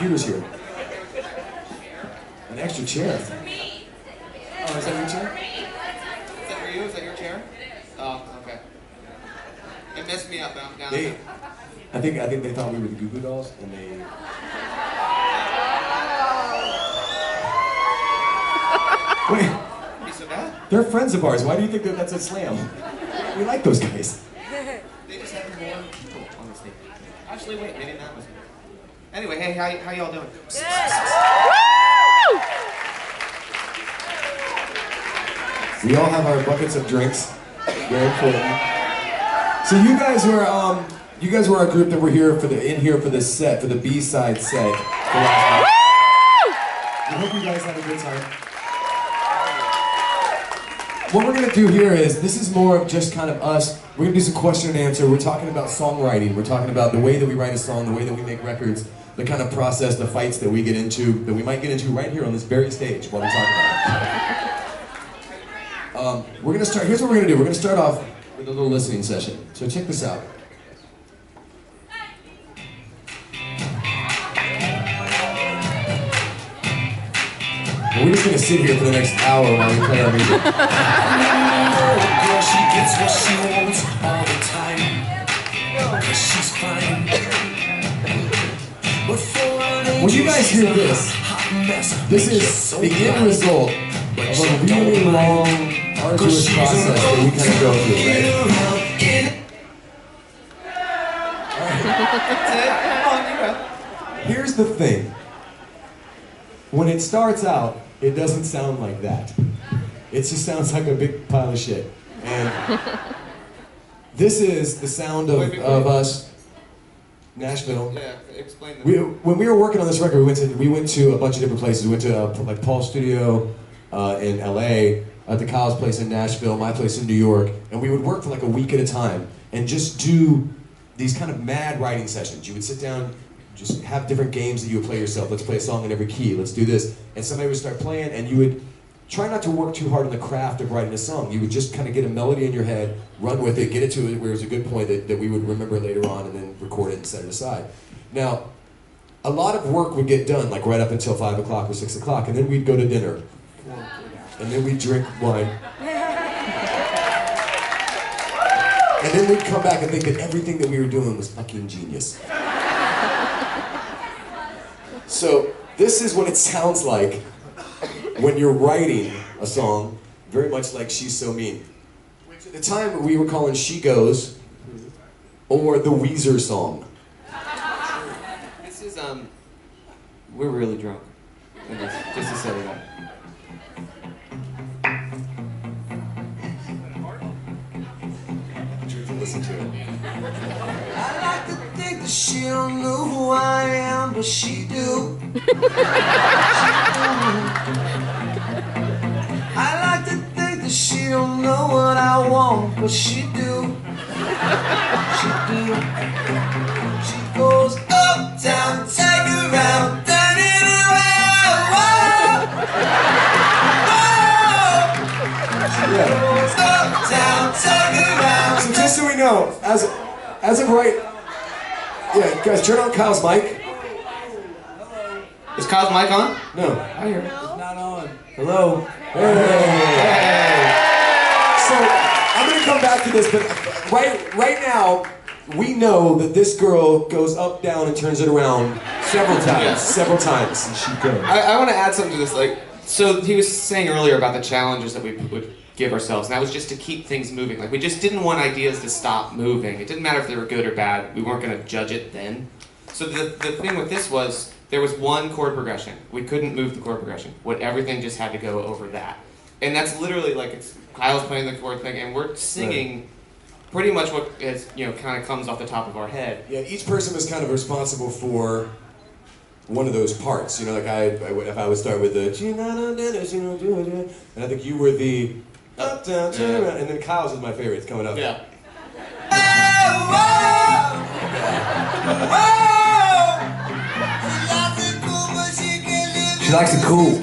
computers here. An extra chair. Oh, is that your chair? Is that for you? Is that your chair? Oh, okay. It messed me up down there. I think they thought we were the Goo Goo Dolls, and they... Wait. Be so bad? They're friends of ours. Why do you think that's a slam? We like those guys. They just have more people on the stage. Actually, wait, maybe that was it. Anyway, hey, how y'all doing? We all have our buckets of drinks. Very important. So you guys were a group that were in here for this set, for the B-side set. I hope you guys had a good time. What we're gonna do here is, this is more of just kind of us. We're gonna do some question and answer. We're talking about songwriting. We're talking about the way that we write a song, the way that we make records, the kind of process, the fights that we get into, that we might get into right here on this very stage while we talk about it. We're gonna start, here's what we're gonna do. We're gonna start off with a little listening session. So check this out. We're just gonna sit here for the next hour while we play our music. Girl, she gets what she wants all the time, 'cause she's fine. When you guys hear this, this is the end result of a really long, arduous process that we kind of go through, right? Here's the thing. When it starts out, it doesn't sound like that. It just sounds like a big pile of shit. And this is the sound of us, Nashville. Yeah, explain that. When we were working on this record, we went to a bunch of different places. We went to like Paul's studio in LA, at the Kyle's place in Nashville, my place in New York, and we would work for like a week at a time and just do these kind of mad writing sessions. You would sit down, just have different games that you would play yourself. Let's play a song in every key, let's do this. And somebody would start playing, and you would try not to work too hard on the craft of writing a song. You would just kind of get a melody in your head, run with it, get it to where it was a good point that we would remember later on, and then record it and set it aside. Now, a lot of work would get done, like right up until 5 o'clock or 6 o'clock, and then we'd go to dinner. And then we'd drink wine. And then we'd come back and think that everything that we were doing was fucking genius. So, this is what it sounds like when you're writing a song, very much like She's So Mean. Which at the time we were calling She Goes, or the Weezer song. This is, we're really drunk. Just to set it up. Listen to it. I like to think that she don't know who I am, but she do. I like to think that she don't know what I want, but she do. She do. She goes uptown, take her around, turn it around. She goes uptown, take her around. So just so we know, as of right, yeah, guys, turn on Kyle's mic. Is Kyle's mic on? No. I hear it. It's not on. Hello. Hey. So I'm gonna come back to this, but right now we know that this girl goes up, down, and turns it around several times. Yeah. Several times. And she goes. I want to add something to this. Like, so he was saying earlier about the challenges that we would give ourselves, and that was just to keep things moving. Like, we just didn't want ideas to stop moving. It didn't matter if they were good or bad. We weren't going to judge it then. So the thing with this was, there was one chord progression. We couldn't move the chord progression. Everything just had to go over that. And that's literally like, it's Kyle's playing the chord thing, and we're singing pretty much what is, kind of comes off the top of our head. Yeah, each person was kind of responsible for one of those parts. Like if I would start with the, and I think you were the up, down, turn around, and then Kyle's is my favorite. It's coming up. Yeah. She likes it cool.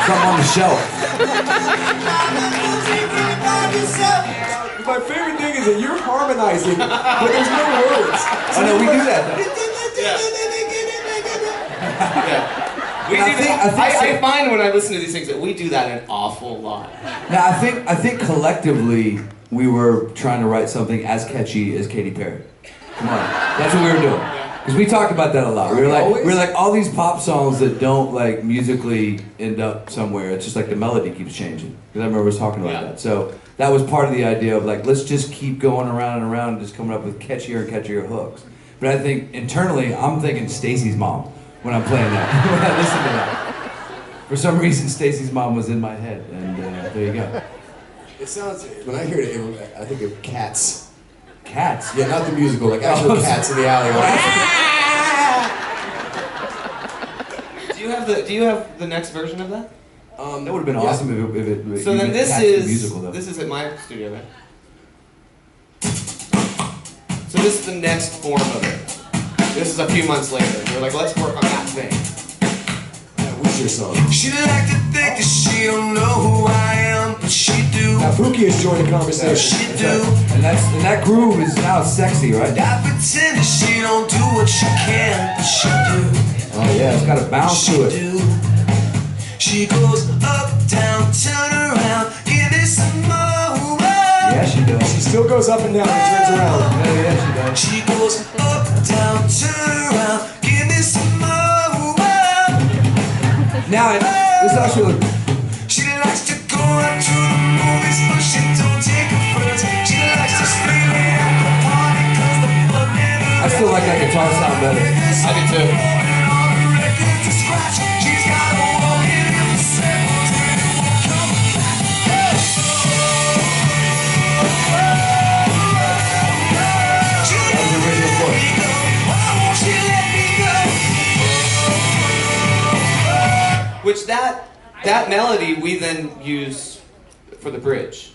Come on the shelf. what's up? My favorite thing is that you're harmonizing, but there's no words. Oh no, we do that though. Yeah. I find when I listen to these things that we do that an awful lot. Now I think collectively we were trying to write something as catchy as Katy Perry. Come on, that's what we were doing. Because we talked about that a lot. We were like all these pop songs that don't like musically end up somewhere. It's just like the melody keeps changing. Because I remember us talking about that. So that was part of the idea of like let's just keep going around and around and just coming up with catchier and catchier hooks. But I think internally I'm thinking Stacy's mom when I'm playing that. When I listen to that. For some reason Stacy's mom was in my head, and there you go. It sounds, when I hear it, I think of Cats. Cats? Yeah, not the musical, like actual cats in the alley. Do you have the next version of that? That would have been awesome if it so then Cats the musical, though. this is at my studio, right? So this is the next form of it. This is a few months later. We're like, let's work on that thing. What's your song? She'd like to think that she don't know who I am, but she do. Now Pookie has joined the conversation. She do. And that groove is now sexy, right? I pretend that she don't do what she can, but she do. Oh yeah, it's got a bounce to it. Do. She goes up, down, turn around, give it some more. Yeah, she does. She still goes up and down and turns around. Yeah, she does. She goes up, down, turn around, give me some more. Now, this actually. She likes to go out to the movies, but she don't take her friends. She likes to scream at the party, cause the fun never I still like that guitar sound better. I do too. all the records to scratch. She's got a walk in the circles and it won't come back. She let me go. Why won't she let me go? Which that melody we then use for the bridge,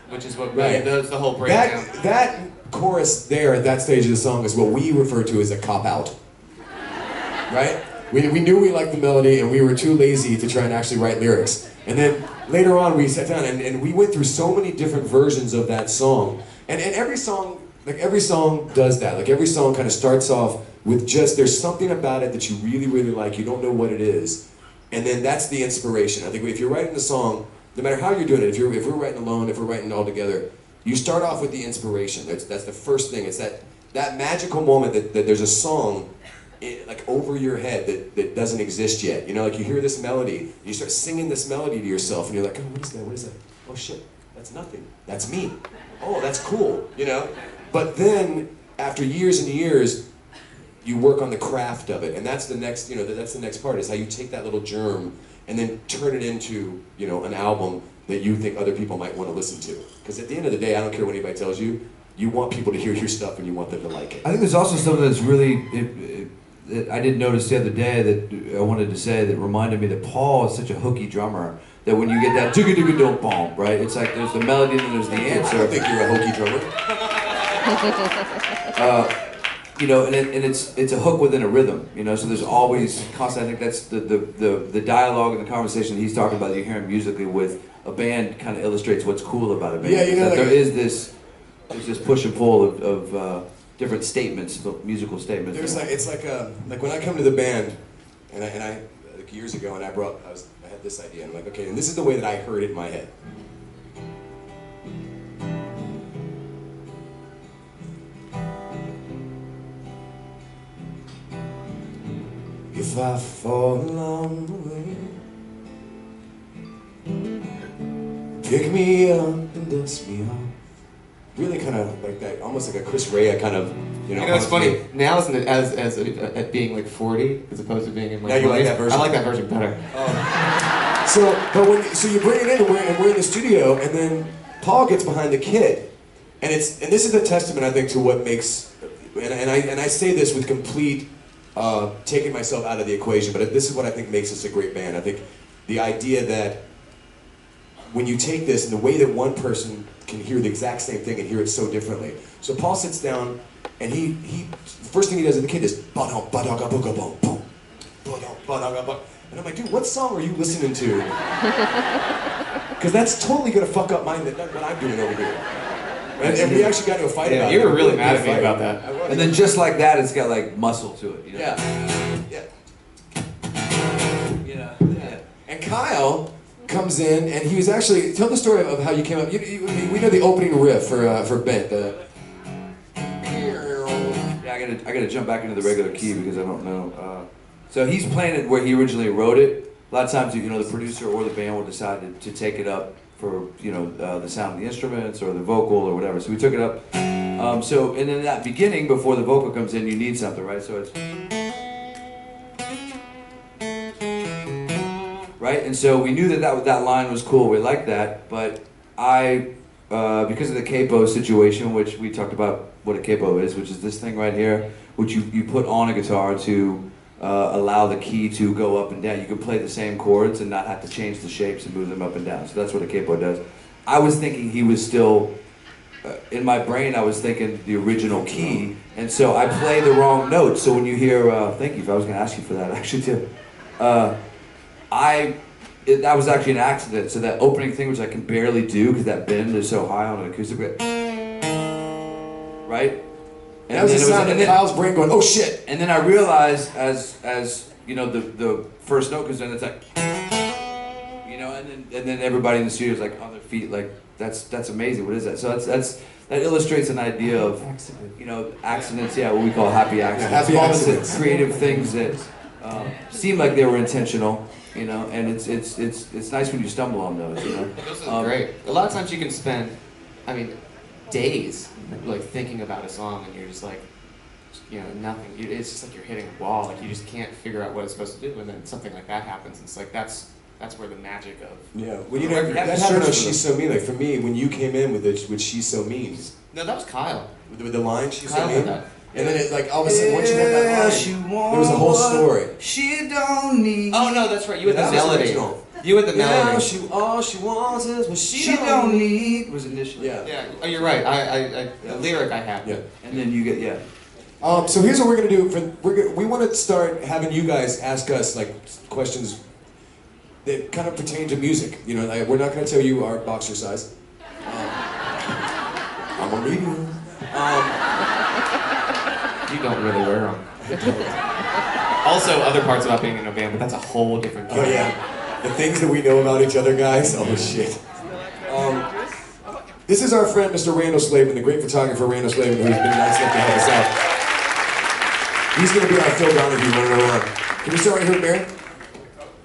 which is what Right. does the whole breakdown. That chorus there at that stage of the song is what we refer to as a cop-out. Right? We knew we liked the melody and we were too lazy to try and actually write lyrics. And then later on we sat down and we went through so many different versions of that song. And every song does that. Like every song kind of starts off with just, there's something about it that you really, really like, you don't know what it is. And then that's the inspiration. I think if you're writing a song, no matter how you're doing it, if we're writing alone, if we're writing all together, you start off with the inspiration. That's the first thing. It's that magical moment that there's a song like over your head that doesn't exist yet. You know, like you hear this melody, you start singing this melody to yourself, and you're like, oh, what is that? What is that? Oh shit, that's nothing. That's me. Oh, that's cool. You know. But then after years and years, you work on the craft of it, and that's the next, that's the next part, is how you take that little germ and then turn it into, an album that you think other people might want to listen to. Because at the end of the day, I don't care what anybody tells you, you want people to hear your stuff and you want them to like it. I think there's also something that's really, that I didn't notice the other day that I wanted to say that reminded me that Paul is such a hooky drummer that when you get that jigga-digga-dum-bum, right, it's like there's the melody and then there's the answer. I don't think you're a hokey drummer. And it's a hook within a rhythm, so there's always constant. I think that's the dialogue and the conversation he's talking about that you hear him musically with a band kind of illustrates what's cool about a band. Yeah, there is this push and pull of different statements, musical statements. It's like when I come to the band, and I like years ago, and I had this idea, and I'm like, okay, and this is the way that I heard it in my head. If I fall along the way, pick me up and dust me off. Really kind of like that, almost like a Chris Rea kind of, it's funny, now isn't it as at being like 40 as opposed to being in my 20s? Now you like that version? I like that version better. So you bring it in and we're in the studio, and then Paul gets behind the kit. And this is a testament, I think, to what makes, and I say this with complete, taking myself out of the equation, but this is what I think makes us a great band. I think the idea that when you take this and the way that one person can hear the exact same thing and hear it so differently. So Paul sits down and he first thing he does with the kid is ba-dum, ba-dum, ba-dum, ba-dum, ba-dum, ba-dum, ba-dum. And I'm like, dude, what song are you listening to? because that's totally gonna fuck up what I'm doing over here. And we actually got into a fight about it. You were really mad at me about that. And then just like that, it's got like muscle to it. You know? Yeah. Yeah. And Kyle comes in, and he was actually tell the story of how you came up. We know the opening riff for Bent. Yeah, I gotta jump back into the regular key because I don't know. So he's playing it where he originally wrote it. A lot of times, you know, the producer or the band will decide to take it up for, you know, the sound of the instruments or the vocal or whatever. So we took it up. So and in that beginning, before the vocal comes in, you need something, right? So it's right, and so we knew that line was cool. We liked that, but because of the capo situation, which we talked about what a capo is, which is this thing right here, which you put on a guitar to allow the key to go up and down. You can play the same chords and not have to change the shapes and move them up and down. So that's what a capo does. I was thinking he was still, in my brain I was thinking the original key, and so I play the wrong notes. So when you hear, thank you, I was going to ask you for that actually too. That was actually an accident. So that opening thing, which I can barely do because that bend is so high on an acoustic, right? And that was the sound of Kyle's brain going, oh shit! And then I realized as you know the first note comes in, it's like, you know, and then everybody in the studio is like on their feet, like that's amazing. What is that? So that illustrates an idea of, you know, accidents. Yeah, what we call happy accidents. Yeah, happy accidents. Creative things that seem like they were intentional. You know, and it's nice when you stumble on those. You know, Those are great. A lot of times you can spend, days like thinking about a song, and you're just like, you know, nothing. It's just like you're hitting a wall. Like you just can't figure out what it's supposed to do, and then something like that happens. And it's like that's where the magic of well, you know, that shirt on She's So Mean. Like for me, when you came in with She's So Mean. No, that was Kyle. With the line She's Kyle So Mean. That. And then it, like all of a sudden, once you had that line, there was a whole story. She don't need. Oh no, that's right. You had the melody. You had the melody. Yeah, all she wants is what she don't need. Was initially. Yeah. Yeah. Oh, you're right. The lyric I had. Yeah. And then you get So here's what we're gonna do. We want to start having you guys ask us like questions that kind of pertain to music. You know, like, we're not gonna tell you our boxer size. I'm a medium. You don't really wear them. Also, other parts about being in a band, but that's a whole different. Oh yeah, the things that we know about each other, guys. Oh shit. This is our friend, Mr. Randall Slavin, the great photographer Randall Slavin, who's been nice enough to help us out. He's going to be our Phil Donahue running around. Can we start right here, Mary?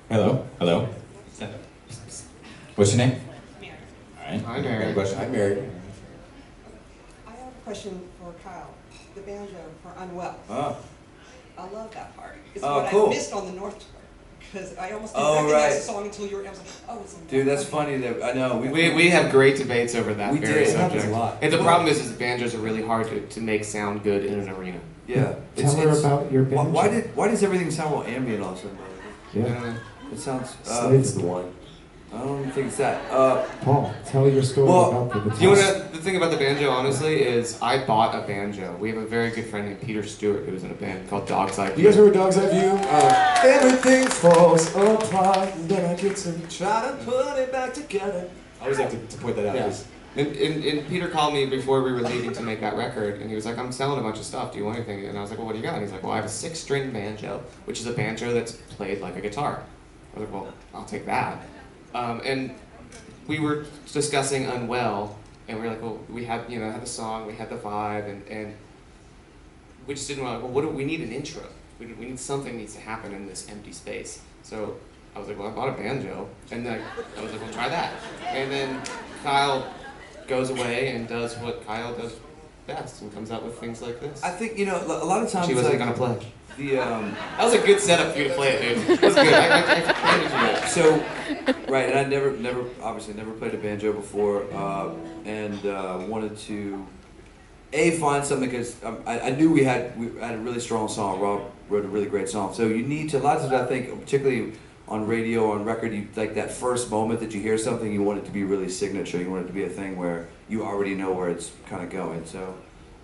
Hello. What's your name? Mary. All right. Hi, Mary. Got a question? I'm Mary. I have a question for Kyle. The banjo for Unwell. Oh. I love that part. It's Oh, what cool. I missed on the North tour. Because I almost didn't Oh, recognize right. the song until you were. I was like, oh, it's. Dude, that's funny that I know. We have great debates over that We very did. It happens subject. a lot. And the problem is that banjos are really hard to make sound good in an arena. Yeah. Tell her about your banjo. Why does everything sound all ambient all of a sudden? Yeah. It sounds. Slave's the one. I don't think it's that. Paul, tell your story Well, about the guitar. Do you wanna? The thing about the banjo, honestly, is I bought a banjo. We have a very good friend named Peter Stewart who was in a band called Dog's Eye You guys View. remember Dog's Eye View? Everything falls apart, and then I get to try to put it back together. I always like to point that out. Yeah. And Peter called me before we were leaving to make that record, and he was like, I'm selling a bunch of stuff, do you want anything? And I was like, well, what do you got? And he's like, well, I have a 6-string banjo, which is a banjo that's played like a guitar. I was like, well, I'll take that. And we were discussing Unwell, and we were like, well, we had the song, we had the vibe, and we just didn't want to, well, we need an intro. We need something needs to happen in this empty space. So I was like, well, I bought a banjo, and then I was like, well, try that. And then Kyle goes away and does what Kyle does best, and comes out with things like this. I think, you know, a lot of times. She wasn't gonna play. That was a good setup for you to play it, dude. It was good. I So, right, and I obviously never played a banjo before, and wanted to, find something, because I knew we had a really strong song. Rob wrote a really great song. So you need to, lots of it, I think, particularly on radio, on record, you like that first moment that you hear something, you want it to be really signature. You want it to be a thing where you already know where it's kind of going. So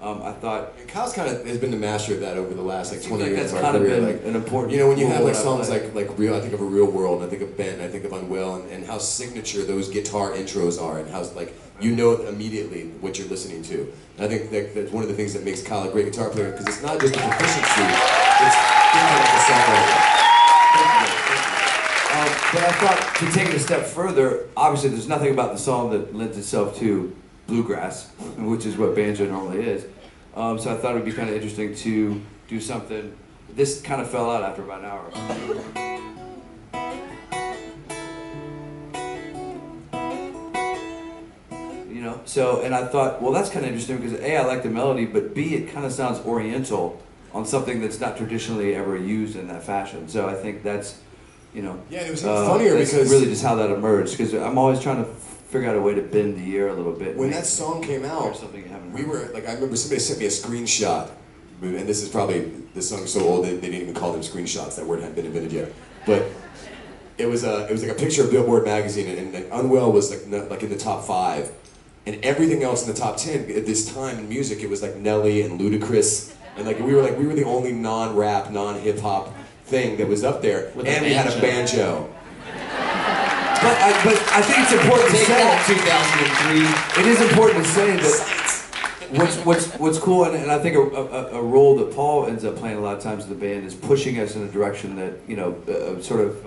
I thought. And Kyle's has been the master of that over the last 20 like years that's of kind our of career. been an important. You know, when you have role like in our songs life. like Real, I think of a Real World, and I think of Ben, I think of Unwell, and and how signature those guitar intros are, and how like you know immediately what you're listening to. And I think that's one of the things that makes Kyle a great guitar player, because it's not just the proficiency, it's thinking like a songwriter. But I thought, to take it a step further, obviously there's nothing about the song that lends itself to bluegrass, which is what banjo normally is. So I thought it would be kind of interesting to do something. This kind of fell out after about an hour. You know, so, and I thought, well, that's kind of interesting because A, I like the melody, but B, it kind of sounds oriental on something that's not traditionally ever used in that fashion. So I think that's, you know, yeah, it was even funnier that's because really just how that emerged, because I'm always trying to figure out a way to bend the ear a little bit. when that song came out, we were like, I remember somebody sent me a screenshot, and this is probably, this song's so old they didn't even call them screenshots. That word hadn't been invented yet, but it was like a picture of Billboard magazine, and Unwell was like in the top 5, and everything else in the top 10 at this time in music, it was like Nelly and Ludacris, and like we were the only non-rap, non-hip hop thing that was up there, and we had a banjo. But I think it's important to Take say that, 2003. it is important to say that what's cool, and I think a role that Paul ends up playing a lot of times in the band is pushing us in a direction that, you know, sort of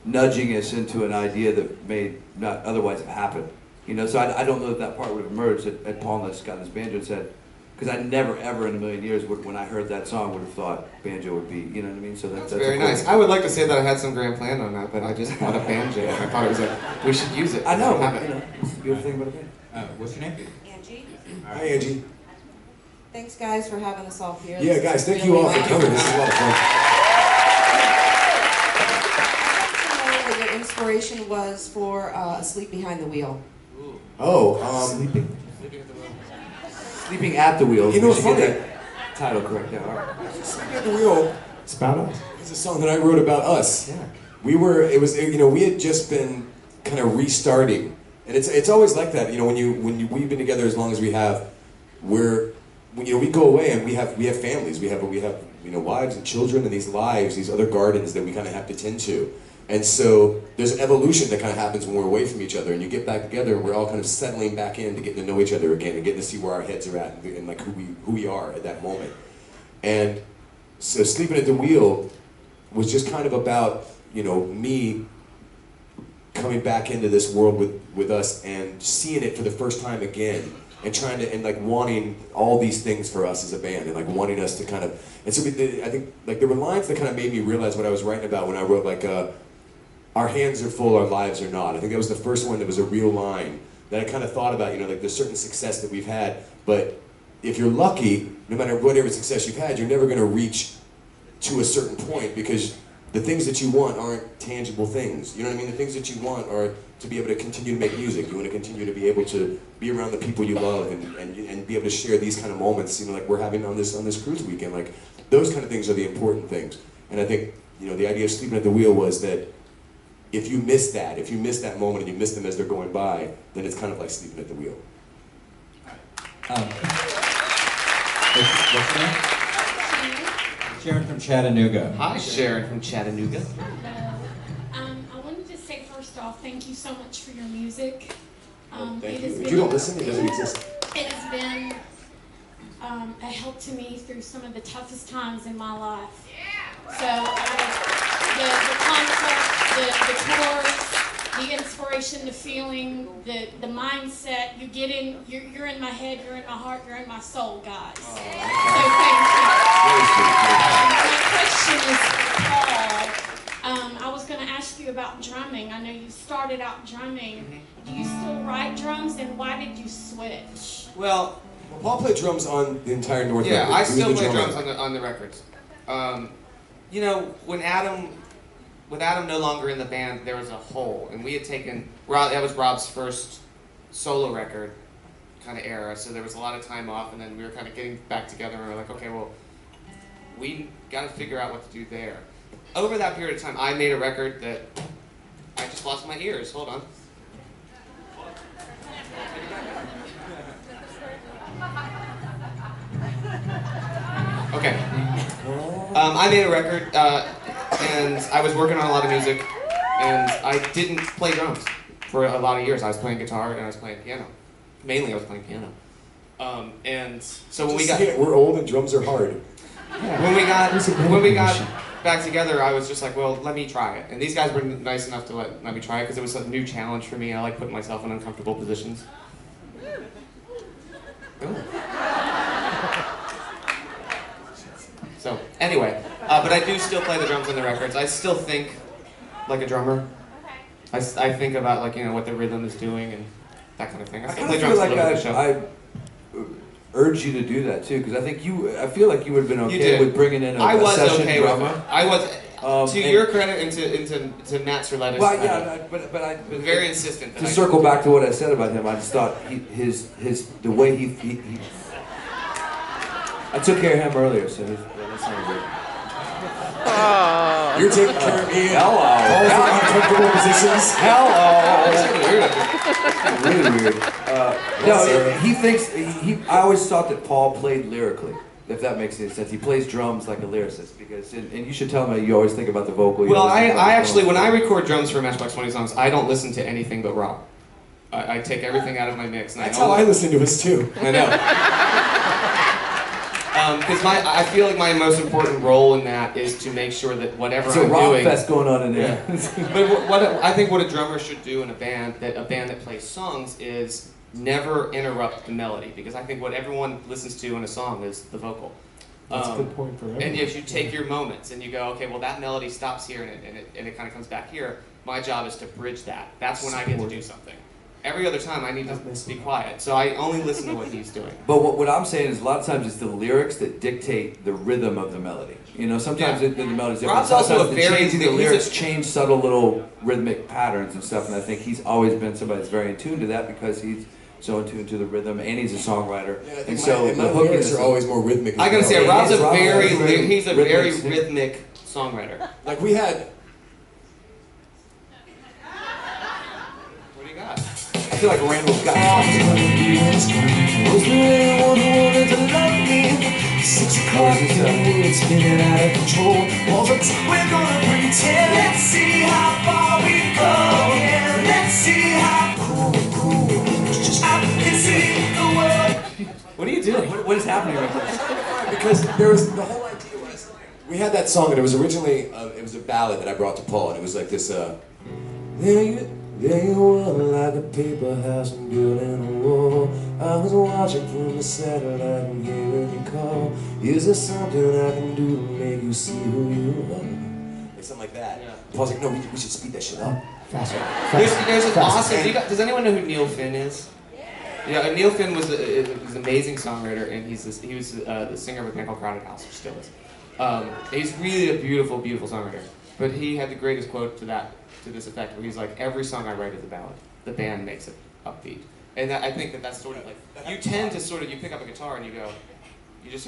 nudging us into an idea that may not otherwise have happened. You know, so I don't know if that part would have emerged at Paul and got his banjo and said, because I never ever in a million years when I heard that song would have thought banjo would be, you know what I mean? So that's Very nice. I would like to say that I had some grand plan on that, but I just had a banjo. I thought it was we should use it. I know. Have it. You know, it's the beautiful thing about a band. What's your name? Angie, Hi, Angie. thanks guys for having us all here. Yeah, This guys, is thank really you all for nice. coming. This is a lot of fun. I know what your inspiration was for Asleep Behind the Wheel. Oh, Sleeping at the Wheel. You know We what's should get funny? that title correct now. All right. Sleeping at the Wheel It's about us. is a song that I wrote about us. Yeah. We had just been kind of restarting, and it's always like that. You know, when we've been together as long as we have, we go away and we have families, we have wives and children and these lives, these other gardens that we kind of have to tend to, and so there's an evolution that kind of happens when we're away from each other, and you get back together and we're all kind of settling back in to getting to know each other again and getting to see where our heads are at and like who we are at that moment, and so Sleeping at the Wheel was just kind of about, you know, me coming back into this world with us and seeing it for the first time again, and trying to, and like wanting all these things for us as a band, and like wanting us to kind of, and so I think like there were lines that kind of made me realize what I was writing about when I wrote like our hands are full, our lives are not. I think that was the first one that was a real line that I kind of thought about, you know, like there's certain success that we've had, but if you're lucky, no matter whatever success you've had, you're never going to reach to a certain point, because the things that you want aren't tangible things. You know what I mean? The things that you want are to be able to continue to make music. You want to continue to be able to be around the people you love and be able to share these kind of moments, you know, like we're having on this cruise weekend. Like those kind of things are the important things. And I think, you know, the idea of Sleeping at the Wheel was that if you miss that moment and you miss them as they're going by, then it's kind of like sleeping at the wheel. What's your name? Sharon from Chattanooga. Hi, Sharon from Chattanooga. I wanted to say first off, thank you so much for your music. Thank it you. has If been- you don't listen, it doesn't exist. It has been a help to me through some of the toughest times in my life. So the concept, the tours, the inspiration, the feeling, the mindset, you get in, you're in my head, you're in my heart, you're in my soul, guys. So thank you. My question is for Paul. I was going to ask you about drumming. I know you started out drumming. Do you still write drums, and why did you switch? Well, Paul played drums on the entire North yeah, record. I He was still the play drummer. drums on the records. You know, with Adam no longer in the band, there was a hole, and we had taken that was Rob's first solo record kind of era, so there was a lot of time off, and then we were kind of getting back together, and we were like, okay, well, we got to figure out what to do there. Over that period of time, I made a record that I just lost my ears. Hold on. Okay. I made a record, and I was working on a lot of music, And I didn't play drums for a lot of years. I was playing guitar and I was playing piano. Mainly I was playing piano. And so when we're old and drums are hard. when we got back together, I was just like, well, let me try it. And these guys were nice enough to let me try it because it was a new challenge for me. I like putting myself in uncomfortable positions. So anyway, but I do still play the drums on the records. I still think like a drummer. I think about like what the rhythm is doing and that kind of thing. I still play feel drums like a little bit of the show. I urge you to do that too, because I feel like you would have been okay with bringing in a session drummer. I was. To your credit and to Matt Serletta's well, credit. but I very insistent. To circle back to what I said about him, I just thought the way he I took care of him earlier, so that's not good. You're taking care of me. Hello. All the uncomfortable positions. Hello. Really Really weird. No, he thinks I always thought that Paul played lyrically. If that makes any sense, he plays drums like a lyricist because, and you should tell him that you always think about the vocal. Well, I actually, when I record drums for Matchbox 20 songs, I don't listen to anything but raw. I take everything out of my mix. And That's how I listen to us too. I know. Because I feel like my most important role in that is to make sure that whatever I'm doing. It's a rock fest going on in there. Yeah. But I think what a drummer should do in a band that plays songs is never interrupt the melody, because I think what everyone listens to in a song is the vocal. That's a good point for everyone. And if you take your moments and you go, okay, well that melody stops here and it kind of comes back here, my job is to bridge that. That's when I get to do something. Every other time I need to be quiet, so I only listen to what he's doing. But what I'm saying is a lot of times it's the lyrics that dictate the rhythm of the melody. Sometimes the melody's different. Rob's also sometimes the lyrics change subtle little rhythmic patterns and stuff, and I think he's always been somebody that's very in tune to that because he's so in tune to the rhythm, and he's a songwriter. Yeah, I think and so my lyrics are always more rhythmic. I gotta say, Rob's he's a very rhythmic. rhythmic songwriter. Like we had. What do you got? I feel like Randall's got Was the only one who wanted to love me? 6 o'clock in the world spinning out of control. All the time we're gonna pretend. Let's see how far we go. Yeah, let's see how cool. Just I can see the world. What are you doing? What is happening right now? Because there was the whole idea was we had that song and it was originally it was a ballad that I brought to Paul and it was like this there you were like a paper house and building a wall. I was watching from the satellite and hearing you call. Is there something I can do to make you see who you are? Like something like that. Yeah. Paul's like, no, we should speed that shit up. Faster. There's an awesome. Does anyone know who Neil Finn is? Yeah, Neil Finn was an amazing songwriter, and he was the singer of a band called Crowded House, or still is. He's really a beautiful, beautiful songwriter. But he had the greatest quote to this effect, where he's like, "Every song I write is a ballad. The band makes it upbeat." And I think that's sort of like you tend to you pick up a guitar and you go, you just.